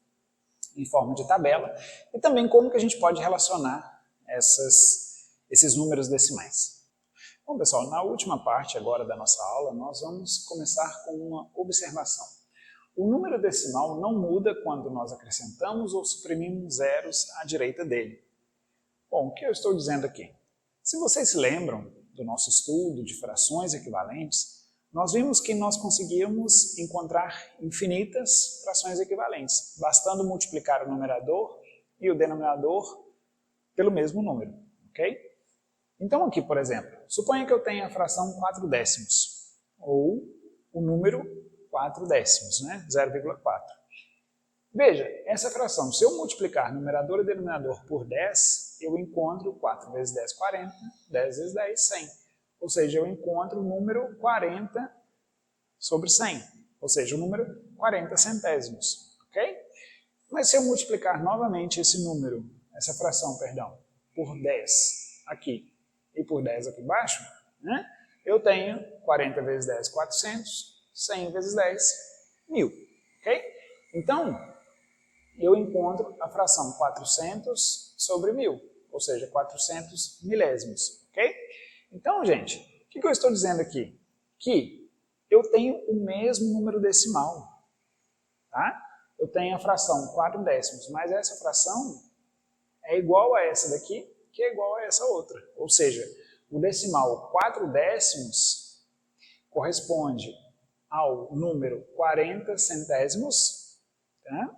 S1: em forma de tabela e também como que a gente pode relacionar esses números decimais. Bom, pessoal, na última parte agora da nossa aula, nós vamos começar com uma observação. O número decimal não muda quando nós acrescentamos ou suprimimos zeros à direita dele. Bom, o que eu estou dizendo aqui? Se vocês se lembram do nosso estudo de frações equivalentes, nós vimos que nós conseguíamos encontrar infinitas frações equivalentes, bastando multiplicar o numerador e o denominador pelo mesmo número, ok? Então aqui, por exemplo, suponha que eu tenha a fração 4 décimos, ou o número 4 décimos, né? 0,4. Veja, essa fração, se eu multiplicar numerador e denominador por 10, eu encontro 4 vezes 10, 40, 10 vezes 10, 100. Ou seja, eu encontro o número 40 sobre 100, ou seja, o número 40 centésimos, ok? Mas se eu multiplicar novamente esse número, essa fração, perdão, por 10 aqui e por 10 aqui embaixo, né, eu tenho 40 vezes 10, 400, 100 vezes 10, 1000, ok? Então, eu encontro a fração 400 sobre 1000, ou seja, 400 milésimos, ok? Então, gente, o que eu estou dizendo aqui? Que eu tenho o mesmo número decimal, tá? Eu tenho a fração 4 décimos, mas essa fração é igual a essa daqui, que é igual a essa outra. Ou seja, o decimal 4 décimos corresponde ao número 40 centésimos, tá?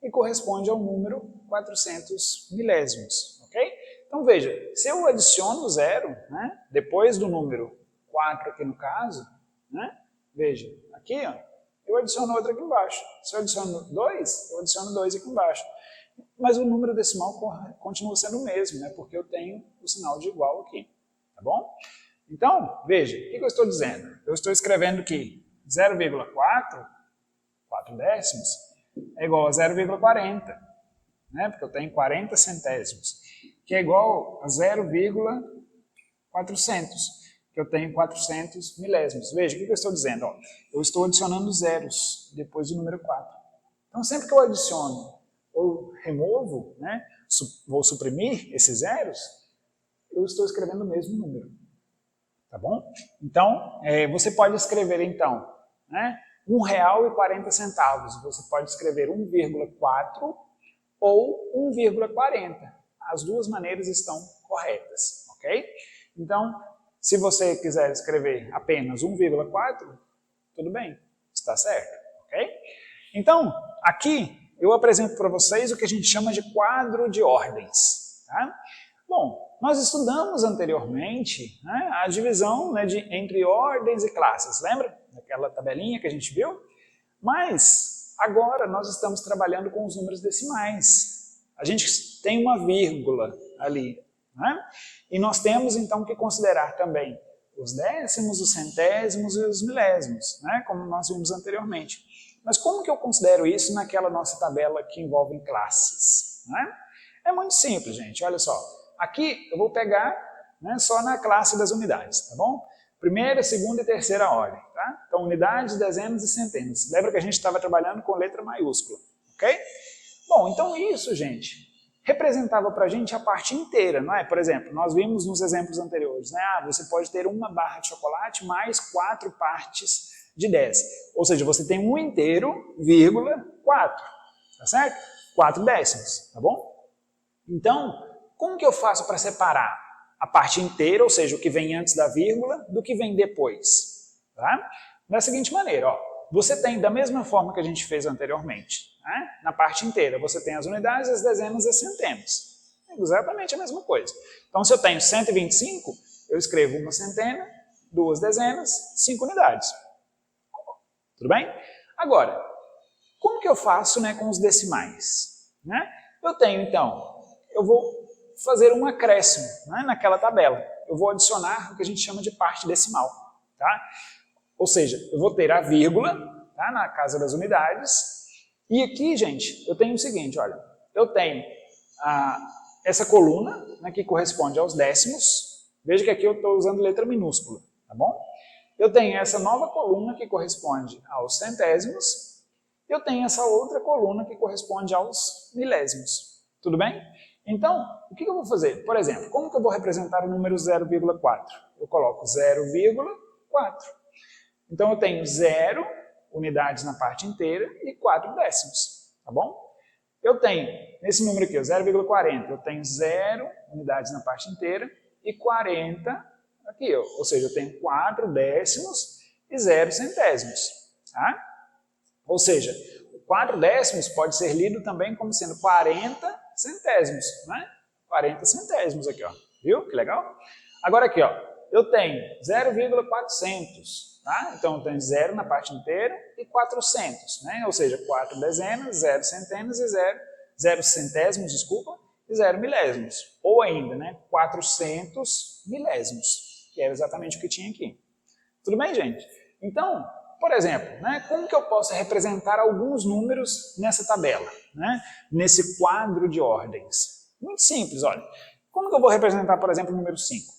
S1: E corresponde ao número 400 milésimos, ok? Então veja, se eu adiciono 0, né, depois do número 4 aqui no caso, né, veja, aqui, ó, eu adiciono outro aqui embaixo. Se eu adiciono 2, eu adiciono 2 aqui embaixo. Mas o número decimal continua sendo o mesmo, né? Porque eu tenho o sinal de igual aqui, tá bom? Então, veja, o que eu estou dizendo? Eu estou escrevendo que 0,4, 4 décimos, é igual a 0,40, né? Porque eu tenho 40 centésimos, que é igual a 0,400, que eu tenho 400 milésimos. Veja, o que eu estou dizendo? Ó, eu estou adicionando zeros depois do número 4. Então, sempre que eu adiciono ou removo, né, vou suprimir esses zeros, eu estou escrevendo o mesmo número. Tá bom? Então, você pode escrever, então, né, R$1,40. Você pode escrever 1,4 ou 1,40. As duas maneiras estão corretas, ok? Então, se você quiser escrever apenas 1,4, tudo bem, está certo, ok? Então, aqui eu apresento para vocês o que a gente chama de quadro de ordens, tá? Bom, nós estudamos anteriormente, né, a divisão, né, entre ordens e classes, lembra? Daquela tabelinha que a gente viu? Mas agora nós estamos trabalhando com os números decimais. A gente tem uma vírgula ali, né? E nós temos então que considerar também os décimos, os centésimos e os milésimos, né, como nós vimos anteriormente. Mas como que eu considero isso naquela nossa tabela que envolve classes, né? É muito simples, gente, olha só. Aqui eu vou pegar, né, só na classe das unidades, tá bom? Primeira, segunda e terceira ordem, tá? Então, unidades, dezenas e centenas. Lembra que a gente estava trabalhando com letra maiúscula, ok? Bom, então isso, gente, representava para a gente a parte inteira, não é? Por exemplo, nós vimos nos exemplos anteriores, né? Você pode ter uma barra de chocolate mais 4 partes de 10. Ou seja, você tem 1 inteiro, vírgula, 4, tá certo? 4 décimos, tá bom? Então, como que eu faço para separar a parte inteira, ou seja, o que vem antes da vírgula, do que vem depois? Tá? Da seguinte maneira, ó, você tem, da mesma forma que a gente fez anteriormente, né? Na parte inteira, você tem as unidades, as dezenas e as centenas. É exatamente a mesma coisa. Então, se eu tenho 125, eu escrevo uma centena, 2 dezenas, 5 unidades. Tudo bem? Agora, como que eu faço, né, com os decimais? Né? Eu tenho, então, eu vou fazer um acréscimo, né, naquela tabela. Eu vou adicionar o que a gente chama de parte decimal. Tá? Ou seja, eu vou ter a vírgula, tá, na casa das unidades. E aqui, gente, eu tenho o seguinte, olha. Eu tenho essa coluna, né, que corresponde aos décimos. Veja que aqui eu estou usando letra minúscula, tá bom? Eu tenho essa nova coluna que corresponde aos centésimos. Eu tenho essa outra coluna que corresponde aos milésimos. Tudo bem? Então, o que eu vou fazer? Por exemplo, como que eu vou representar o número 0,4? Eu coloco 0,4. Então, eu tenho 0 unidades na parte inteira e 4 décimos, tá bom? Eu tenho, nesse número aqui, 0,40, eu tenho 0 unidades na parte inteira e 40 aqui, ó. Ou seja, eu tenho 4 décimos e 0 centésimos, tá? Ou seja, 4 décimos pode ser lido também como sendo 40 centésimos, né? 40 centésimos aqui, ó. Viu? Que legal? Agora aqui, ó, eu tenho 0,400, tá? Então eu tenho 0 na parte inteira e 400, né? Ou seja, 4 dezenas, 0 centenas e 0 centésimos, desculpa, e 0 milésimos. Ou ainda, né, 400 milésimos, que era exatamente o que tinha aqui. Tudo bem, gente? Então, por exemplo, né, como que eu posso representar alguns números nessa tabela, né, nesse quadro de ordens? Muito simples, olha. Como que eu vou representar, por exemplo, o número 5?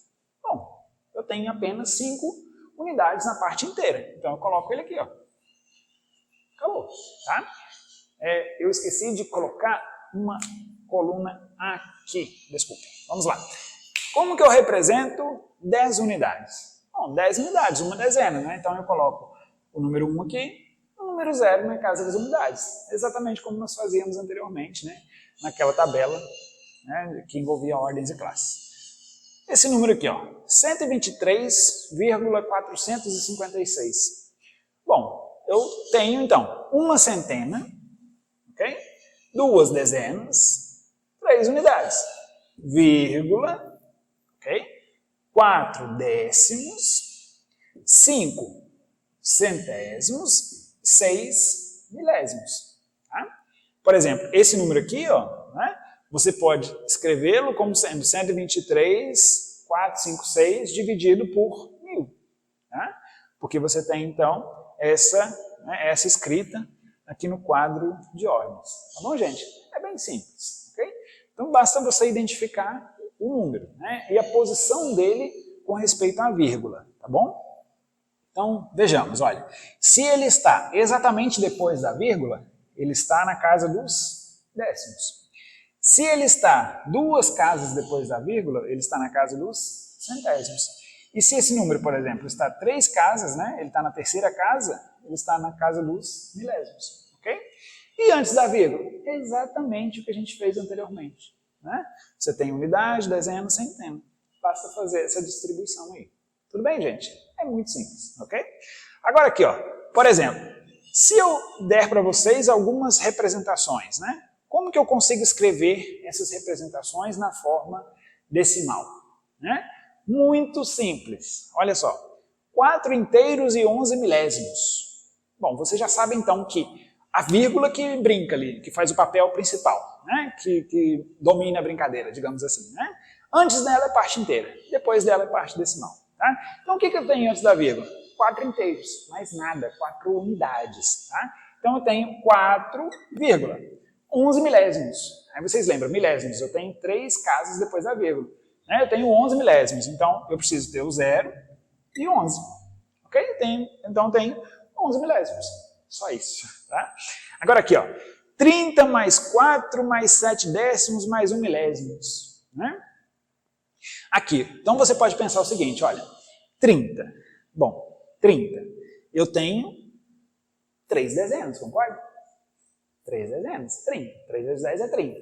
S1: Bom, eu tenho apenas 5 unidades na parte inteira. Então eu coloco ele aqui, ó. Acabou, tá? Eu esqueci de colocar uma coluna aqui. Desculpa. Vamos lá. Como que eu represento 10 unidades? Bom, 10 unidades, uma dezena, né? Então eu coloco o número 1 aqui e o número 0 na casa das unidades. Exatamente como nós fazíamos anteriormente, né? Naquela tabela, né, que envolvia ordens e classes. Esse número aqui, ó, 123,456. Bom, eu tenho, então, uma centena, ok? 2 dezenas, 3 unidades, vírgula, ok? 4 décimos, 5 centésimos, 6 milésimos. Tá? Por exemplo, esse número aqui, ó, né, você pode escrevê-lo como sendo 123,456 dividido por 1000. Tá? Porque você tem, então, essa escrita aqui no quadro de ordens. Tá bom, gente? É bem simples. Okay? Então, basta você identificar o número, né, e a posição dele com respeito à vírgula. Tá bom? Então, vejamos, olha. Se ele está exatamente depois da vírgula, ele está na casa dos décimos. Se ele está 2 casas depois da vírgula, ele está na casa dos centésimos. E se esse número, por exemplo, está 3 casas, né, ele está na terceira casa, ele está na casa dos milésimos. Ok? E antes da vírgula? Exatamente o que a gente fez anteriormente. Né? Você tem unidade, dezena, centena. Basta fazer essa distribuição aí. Tudo bem, gente? É muito simples. Ok? Agora aqui, ó, por exemplo, se eu der para vocês algumas representações, né? Como que eu consigo escrever essas representações na forma decimal? Né? Muito simples. Olha só. 4 inteiros e 11 milésimos. Bom, você já sabe então que a vírgula que brinca ali, que faz o papel principal, né? que domina a brincadeira, digamos assim. Né? Antes dela é parte inteira, depois dela é parte decimal. Tá? Então o que eu tenho antes da vírgula? 4 inteiros, mais nada, 4 unidades. Tá? Então eu tenho 4, 11 milésimos. Aí vocês lembram, milésimos, eu tenho 3 casas depois da vírgula. Né? Eu tenho 11 milésimos, então eu preciso ter o 0 e 11. Ok? Então eu tenho 11 milésimos. Só isso. Tá? Agora aqui, ó, 30 mais 4 mais 7 décimos mais 1 milésimos. Né? Aqui, então você pode pensar o seguinte, olha, 30. Bom, 30. Eu tenho 3 dezenas, concorda? 3 dezenas, 30. 3 vezes 10 é 30.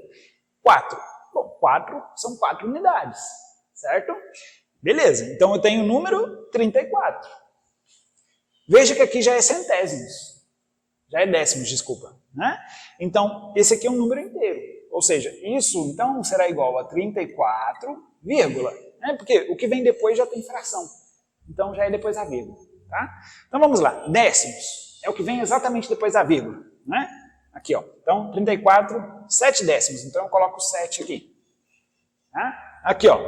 S1: 4. Bom, 4 são 4 unidades, certo? Beleza, então eu tenho o número 34. Veja que aqui já é centésimos. Já é décimos, desculpa. Né? Então, esse aqui é um número inteiro. Ou seja, isso então será igual a 34, vírgula. Né? Porque o que vem depois já tem fração. Então já é depois da vírgula. Tá? Então vamos lá. Décimos é o que vem exatamente depois da vírgula. Né? Aqui, ó. Então, 34, 7 décimos. Então eu coloco 7 aqui. Tá? Aqui, ó.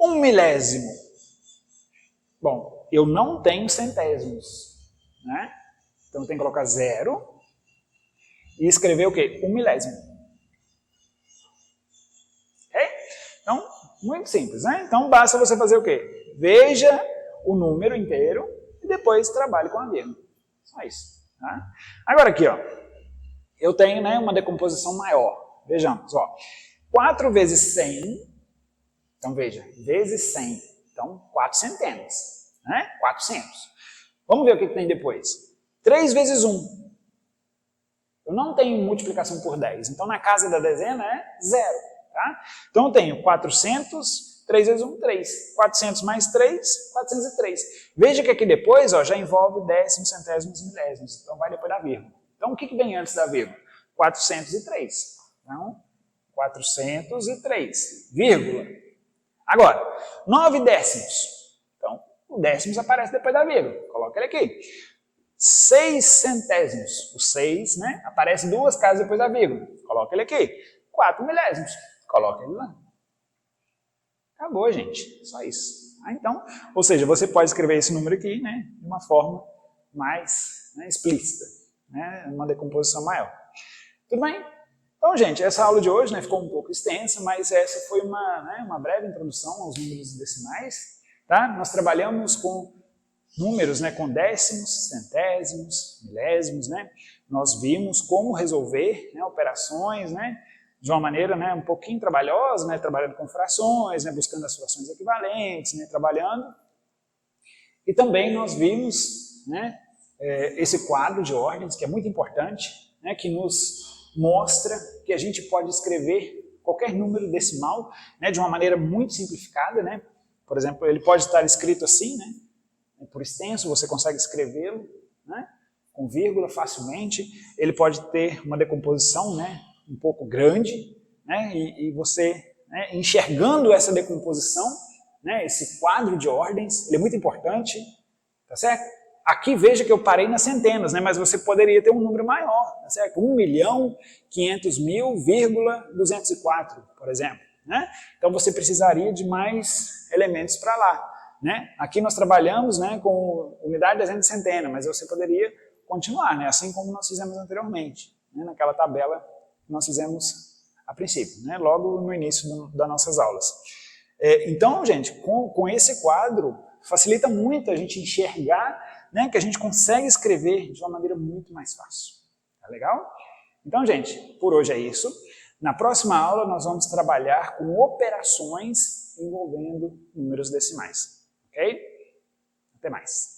S1: 1 milésimo. Bom, eu não tenho centésimos. Né? Então eu tenho que colocar 0 e escrever o quê? 1 milésimo. Ok? Então, muito simples, né? Então basta você fazer o quê? Veja o número inteiro e depois trabalhe com a vírgula. Só isso. Tá? Agora aqui, ó. Eu tenho, né, uma decomposição maior. Vejamos, ó. 4 vezes 100, então veja, vezes 100, então 4 centenas, né? 400. Vamos ver o que tem depois. 3 vezes 1. Eu não tenho multiplicação por 10, então na casa da dezena é 0. Tá? Então eu tenho 400, 3 vezes 1, 3. 400 mais 3, 403. Veja que aqui depois ó, já envolve décimos, centésimos e milésimos, então vai depois da vírgula. Então o que vem antes da vírgula? 403. Então, 403, vírgula. Agora, 9 décimos. Então, o décimos aparece depois da vírgula. Coloca ele aqui. 6 centésimos. O 6, né, aparece 2 casas depois da vírgula. Coloca ele aqui. 4 milésimos. Coloca ele lá. Acabou, gente. Só isso. Então, ou seja, você pode escrever esse número aqui, né, de uma forma mais, né, explícita, né, uma decomposição maior. Tudo bem? Então, gente, essa aula de hoje, né, ficou um pouco extensa, mas essa foi uma breve introdução aos números decimais. Tá? Nós trabalhamos com números, né, com décimos, centésimos, milésimos. Né? Nós vimos como resolver, né, operações, né, de uma maneira, né, um pouquinho trabalhosa, né, trabalhando com frações, né, buscando as frações equivalentes, né, trabalhando. E também nós vimos, né, esse quadro de ordens, que é muito importante, né, que nos mostra que a gente pode escrever qualquer número decimal, né, de uma maneira muito simplificada. Né? Por exemplo, ele pode estar escrito assim, né? Por extenso, você consegue escrevê-lo, né, com vírgula facilmente. Ele pode ter uma decomposição, né, um pouco grande, né, e você, né, enxergando essa decomposição, né, esse quadro de ordens, ele é muito importante, tá certo? Aqui veja que eu parei nas centenas, né? Mas você poderia ter um número maior, tá certo? 1.500.000,204, por exemplo. Né? Então você precisaria de mais elementos para lá. Né? Aqui nós trabalhamos, né, com unidade, dezena e centena, mas você poderia continuar, né, assim como nós fizemos anteriormente, né, naquela tabela que nós fizemos a princípio, né, logo no início das nossas aulas. Então, gente, com esse quadro, facilita muito a gente enxergar, né, que a gente consegue escrever de uma maneira muito mais fácil. Tá legal? Então, gente, por hoje é isso. Na próxima aula, nós vamos trabalhar com operações envolvendo números decimais. Ok? Até mais.